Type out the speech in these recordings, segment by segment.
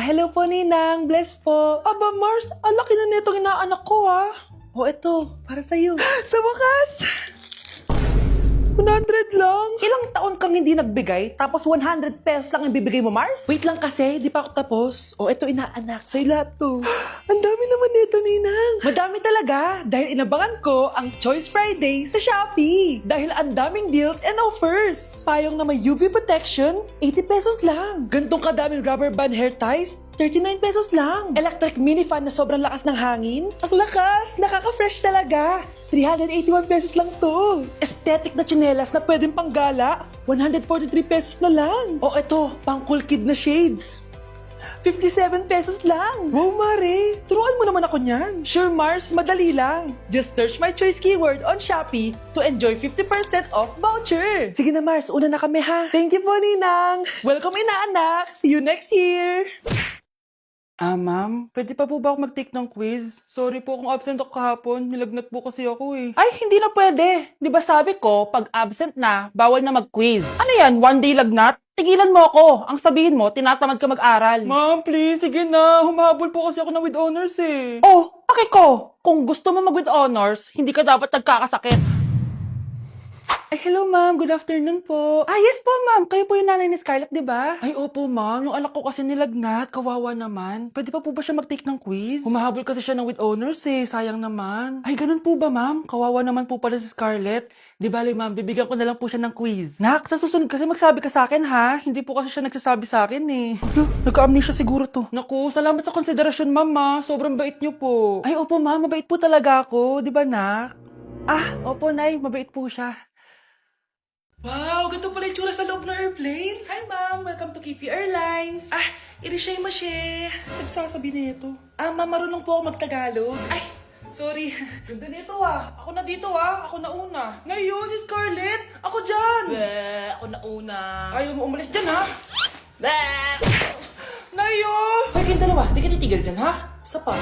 hello po, Ninang. Bless po. Aba, Mars, ang laki na netong inaanak ko, ha? O, eto, para sa'yo. Sa wakas! 100 lang. Ilang taon kang hindi nagbigay, tapos 100 pesos lang ang bibigay mo, Mars? Wait lang kasi, di pa ako tapos. O, eto inaanak, sa'yo lahat to. Ang dami naman nito, Ninang. Madami talaga, dahil inabangan ko ang Choice Friday sa Shopee. Dahil ang daming deals and offers. Payong na may UV protection, 80 pesos lang. Gantong kadaming rubber band hair ties, 39 pesos lang. Electric mini fan na sobrang lakas ng hangin. Ang lakas, nakaka-fresh talaga. 381 pesos lang to. Aesthetic na tsinelas na pwedeng panggala, 143 pesos na lang. O eto, pang cool kid na shades. 57 pesos lang. Wow, Mare. Turuan mo naman ako niyan. Sure, Mars. Madali lang. Just search my choice keyword on Shopee to enjoy 50% off voucher. Sige na, Mars. Una na kami, ha? Thank you po, Ninang. Welcome, inaanak. See you next year. Ma'am, pwede pa po ba ako mag-take ng quiz? Sorry po kung absent ako kahapon. Nilagnat po kasi ako eh. Ay, hindi na pwede. Di ba sabi ko, pag absent na, bawal na mag-quiz. Ano yan, one day lagnat? Tigilan mo ako. Ang sabihin mo, tinatamad ka mag-aral. Ma'am, please, sige na. Humahabol po kasi ako na with honors eh. Oh, okay ko. Kung gusto mo mag-with honors, hindi ka dapat nagkakasakit. Ay, hello ma'am. Good afternoon po. Ah, yes po ma'am. Kayo po yung nanay ni Scarlett, di ba? Ay, opo ma'am. Yung anak ko kasi nilagnat. Kawawa naman. Pwede pa po ba siya mag-take ng quiz? Humahabol kasi siya ng with honors eh. Sayang naman. Ay, ganun po ba ma'am? Kawawa naman po pala si Scarlett. Di bale ma'am, bibigyan ko na lang po siya ng quiz. Nak, sa susunod kasi magsabi ka sa akin ha. Hindi po kasi siya nagsasabi sa akin eh. Nagka-amnesia siguro to. Naku, salamat sa konsiderasyon ma'am ha. Sobrang bait niyo po. Ay, opo ma'am. Mabait po talaga ako. Di ba nak? Ah, opo nay. Mabait po siya. Wow, ganito pala yung tsura sa loob ng airplane. Hi, ma'am. Welcome to Kifi Airlines. Ah, irishay mashe. Nagsasabi na ito. Ma'am, marunong po ako magtagalog. Ay, sorry. Ganda nito Ako na dito Ako na una. Ngayon, si Scarlett. Ako dyan. Ako na una. Ayaw mo umalis dyan Nayo! Hoy, kayong dalawa. Di ka titigil dyan Isa pa.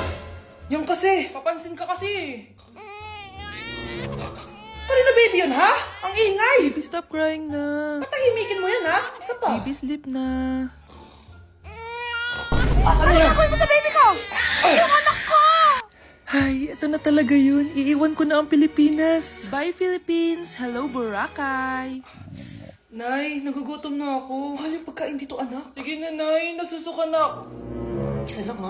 Yung kasi. Papansin ka kasi. Kanina baby yun, Ang ingay! Baby, stop crying na. Patahimikin mo yan, Isa pa. Baby, sleep na. Asan mo yan? Ano mo sa baby ko? Yung anak ko! Ay, ito na talaga yun. Iiwan ko na ang Pilipinas. Bye, Philippines! Hello, Boracay! Nay, nagugutom na ako. Mahal yung pagkain dito, anak. Sige na, Nay. Nasusuka na ako. Isa lang,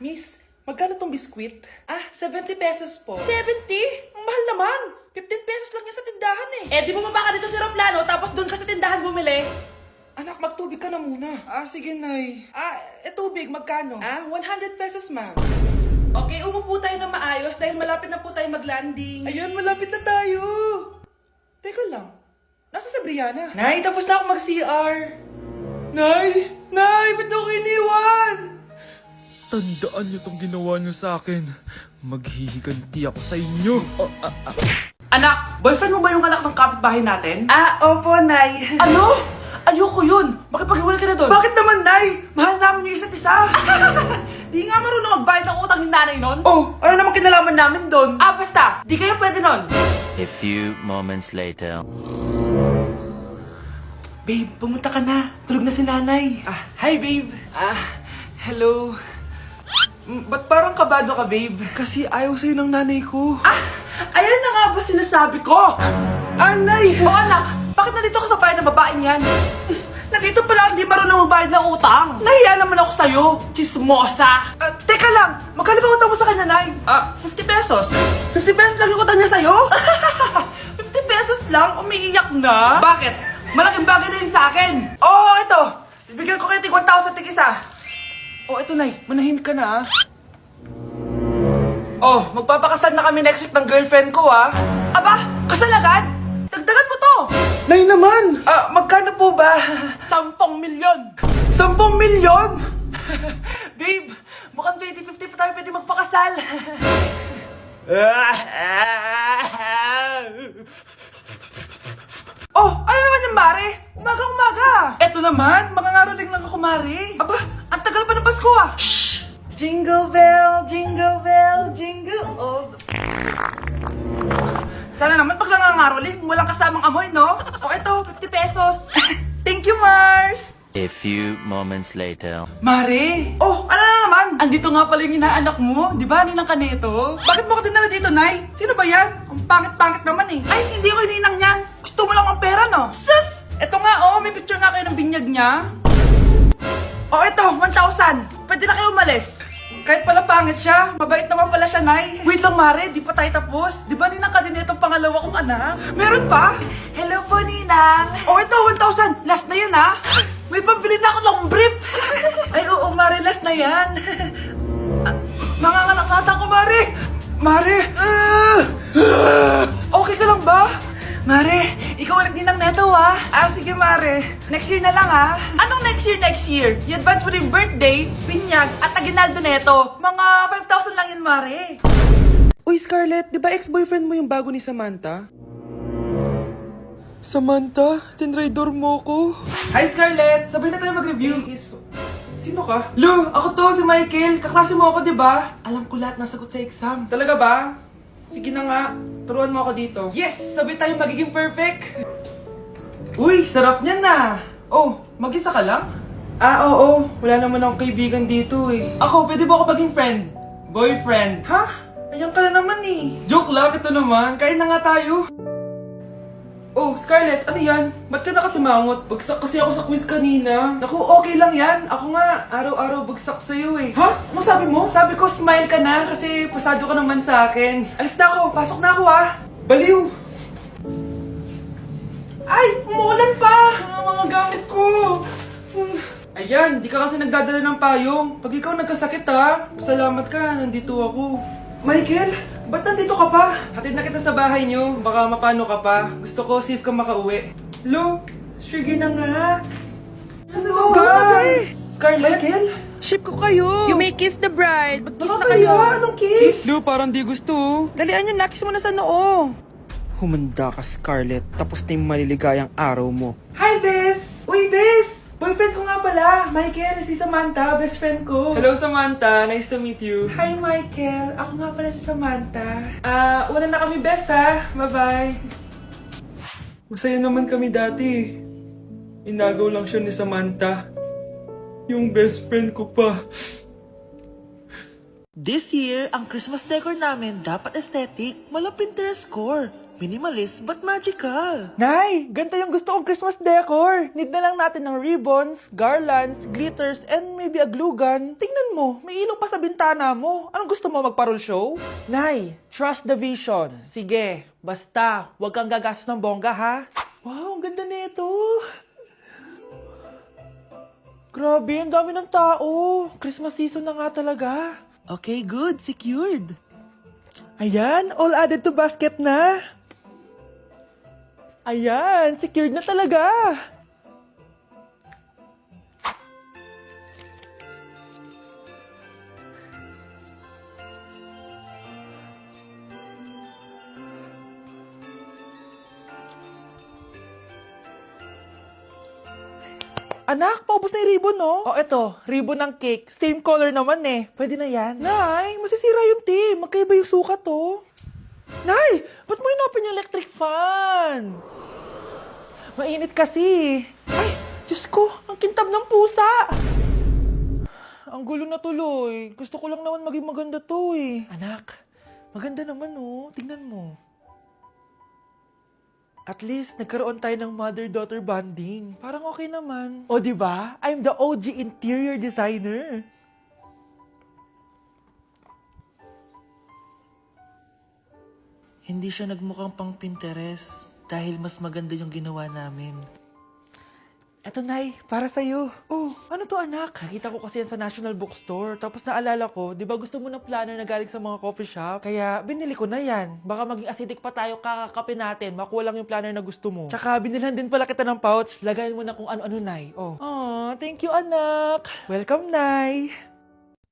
miss. Magkano tong biskwit? 70 pesos po. 70? Ang mahal naman. 15 pesos lang yan sa tindahan eh. Di bumaba ka dito sa aeroplano tapos doon ka sa tindahan bumili. Anak, magtubig ka na muna. Sige, Nay. Tubig, magkano? 100 pesos, ma'am. Okay, umupo tayo na maayos dahil malapit na po tayo mag-landing. Ayun, malapit na tayo. Teka lang. Nasa si Brianna? Nay, tapos na ako mag-CR. Nay, ba't ako iniwan? Tandaan niyo tong ginawa niyo sa akin. Maghihiganti ako sa inyo. Anak, boyfriend mo ba yung anak ng kapitbahay natin? Opo, Nay. Ano? Ayoko yun. Makipaghiwalay ka na doon. Bakit naman, Nay? Mahal namin yung isa't isa. Di nga marunong magbayad ng utang yung nanay nun. Oh, ano naman kinalaman namin doon? Basta. Di kayo pwede nun. A few moments later. Babe, pumunta ka na. Tulog na si nanay. Hi, babe. Hello. Ba't parang kabado ka, babe? Kasi ayaw sa'yo ng nanay ko. Ayan na nga ba sinasabi ko? Nay! O anak, bakit nandito ka sa bahay ng babaeng yan? Nandito pala hindi marunong magbayad ng utang. Nahiya naman ako sa'yo, chismosa. Teka lang, magkano ba utang mo sa kanya, Nay? 50 pesos. 50 pesos lang yung utang niya sa'yo? 50 pesos lang? Umiiyak na? Bakit? Malaking bagay na yun sa akin. Oo, ito. Bibigyan ko kayo tig 1,000 tig isa. Ito, Nay. Manahimik ka na, magpapakasal na kami next week ng girlfriend ko, Aba, kasal agad? Dagdagan mo to. Nay naman. Magkano po ba? 10 milyon. 10 milyon? Babe, mukhang 20-50 pa tayo pwede magpakasal. Ano naman yung Mare? Umaga-umaga. Eto naman, makangaroling lang ako, Mare. Aba, ang tagal pa ng Pasko, Shh! Jingle bell, jingle bell, jingle all the... Sana naman pag nangangaroling, walang kasamang amoy, no? Eto, 50 pesos. Thank you, Mars. A few moments later. Mare! Oh, ano na naman? Andito nga pala yung inaanak mo. Di ba, ninang ka nito? Bakit mo ko dinala dito, Nay? Sino ba yan? Ang pangit-pangit naman eh. Ay, hindi ko ninang yan. Gusto mo lang ang pera, no? Sus! Eto nga, oh, may picture nga kayo ng binyag niya. Oh, eto, 1,000. Pwede na kayo umalis. Kahit pala pangit siya, mabait naman pala siya, Nay. Wait lang, Mare, di pa tayo tapos. Di ba ninang ka din itong pangalawa kong anak? Meron pa? Hello po, Ninang. Oh, ito, 1,000. Last na yun, ha? May pambili na ako ng brief. Ay, oo, Mare, last na yan. Manganganak nata ako, Mare. Mare! Okay ka lang ba? Mare, ikaw ulit din ang neto, ha? Sige, Mare. Next year na lang, ha? Anong next year, next year? I-advance mo na yung birthday, pinyag, at aginaldo neto. Mga 5,000 lang yun, Mare. Uy, Scarlett, di ba ex-boyfriend mo yung bago ni Samantha? Samantha, tinraidor mo ko. Hi, Scarlett! Sabay na tayo mag-review. Sino ka? Lu, ako to, si Michael. Kaklase mo ako, di ba? Alam ko lahat ng sagot sa exam. Talaga ba? Sige na nga, turuan mo ako dito. Yes! Sabay tayo magiging perfect! Uy, sarap niyan na! Oh, mag-isa ka lang? Oo. Wala naman akong kaibigan dito eh. Ako, pwede ba ako maging friend? Boyfriend? Ha? Ayan ka na naman eh. Joke lang, ito naman. Kain na nga tayo. Oh, Scarlett, ano yan? Ba't ka na kasi mangot? Bagsak kasi ako sa quiz kanina. Naku, okay lang yan. Ako nga, araw-araw bagsak sa'yo eh. Ha? Ano sabi mo? Sabi ko, smile ka na kasi pasado ka naman sa akin. Alis na ako, pasok na ako ha. Baliw! Ay, umuulan pa! Ang mga gamit ko! Ayan, di ka kasi nagdadala ng payong. Pag ikaw nagkasakit ha, salamat ka, nandito ako. Michael, ba't nandito ka pa? Hatid na kita sa bahay niyo, baka mapano ka pa. Gusto ko safe ka makauwi. Lo, sige na nga. Hello ka! Scarlett? Michael? Ship ko kayo! You may kiss the bride. Mag-kiss na kayo! kayo. Anong kiss? Lu, parang di gusto. Dalian nyo na. Kiss mo na sa noo. Humanda ka, Scarlett. Tapos na yung maliligayang araw mo. Hi, Bes! Uy, Bes! Boyfriend ko nga pala, Michael, si Samantha, best friend ko. Hello, Samantha. Nice to meet you. Hi, Michael. Ako nga pala si Samantha. Una na kami, Bes, ha? Bye-bye. Masaya naman kami dati. Inagaw lang siya ni Samantha. Yung best friend ko pa. This year, ang Christmas decor namin dapat aesthetic, walang Pinterest score. Minimalist but magical. Nay, ganito yung gusto kong Christmas decor. Need na lang natin ng ribbons, garlands, glitters, and maybe a glue gun. Tingnan mo, may ilaw pa sa bintana mo. Anong gusto mo, magparol show? Nay, trust the vision. Sige, basta, huwag kang gagastos ng bongga, ha? Wow, ang ganda nito. Grabe, ang dami ng tao. Christmas season na nga talaga. Okay, good. Secured. Ayan, all added to basket na. Ayan, secured na talaga. Anak, paubos na yung ribbon, no? Oh, eto, ribbon ng cake. Same color naman eh. Pwede na yan. Nay, masisira yung team. Magkaiba yung sukat, oh. Nay, ba't mo inopin yung electric fan? Mainit kasi. Ay, Diyos ko, ang kintab ng pusa. Ang gulo na tuloy. Gusto ko lang naman maging maganda to eh. Anak, maganda naman oh. Tingnan mo. At least, nagkaroon tayo ng mother-daughter bonding. Parang okay naman. O, di ba? I'm the OG interior designer. Hindi siya nagmukhang pang Pinterest dahil mas maganda yung ginawa namin. Eto, Nay, para sa'yo. Oh, ano to, anak? Nakita ko kasi yan sa National Bookstore. Tapos naalala ko, di ba gusto mo ng planner na galing sa mga coffee shop? Kaya binili ko na yan. Baka maging acidic pa tayo kakakapin natin. Makuha lang yung planner na gusto mo. Tsaka binilhan din pala kita ng pouch. Lagayin mo na kung ano-ano, Nay. Oh. Aw, thank you, anak. Welcome, Nay.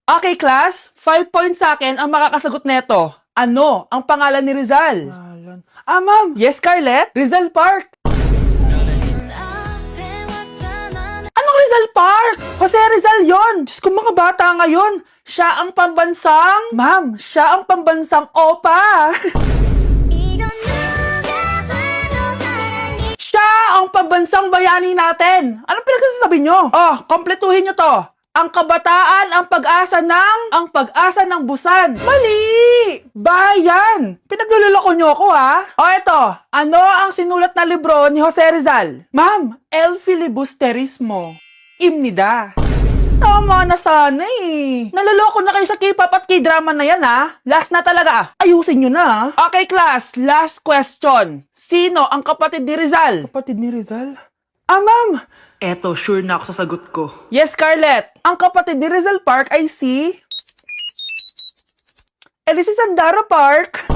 Okay, class. 5 points sa akin ang makakasagot neto. Ano ang pangalan ni Rizal? Ma'am. Yes, Scarlett? Rizal Park. Anong Rizal Park? Jose Rizal yon. Diyos ko, mga bata ngayon. Siya ang pambansang... Ma'am, siya ang pambansang opa. Siya ba ang pambansang bayani natin? Anong pinagsasabi nyo? Oh, kompletuhin nyo to. Ang kabataan, ang pag-asa ng Busan. Mali! Bayan! Pinagluloko nyo ako, ha? O eto, ano ang sinulat na libro ni Jose Rizal? Ma'am, El Filibusterismo. Imnida. Tama na sana eh. Naloloko na kayo sa K-pop at K-drama na yan, ha? Last na talaga. Ayusin nyo na. Okay, class. Last question. Sino ang kapatid ni Rizal? Kapatid ni Rizal? Ah, ma'am. Eto, sure na ako sa sagot ko. Yes, Scarlett. Ang kapatid ni Rizal Park ay si... si Sandara Park.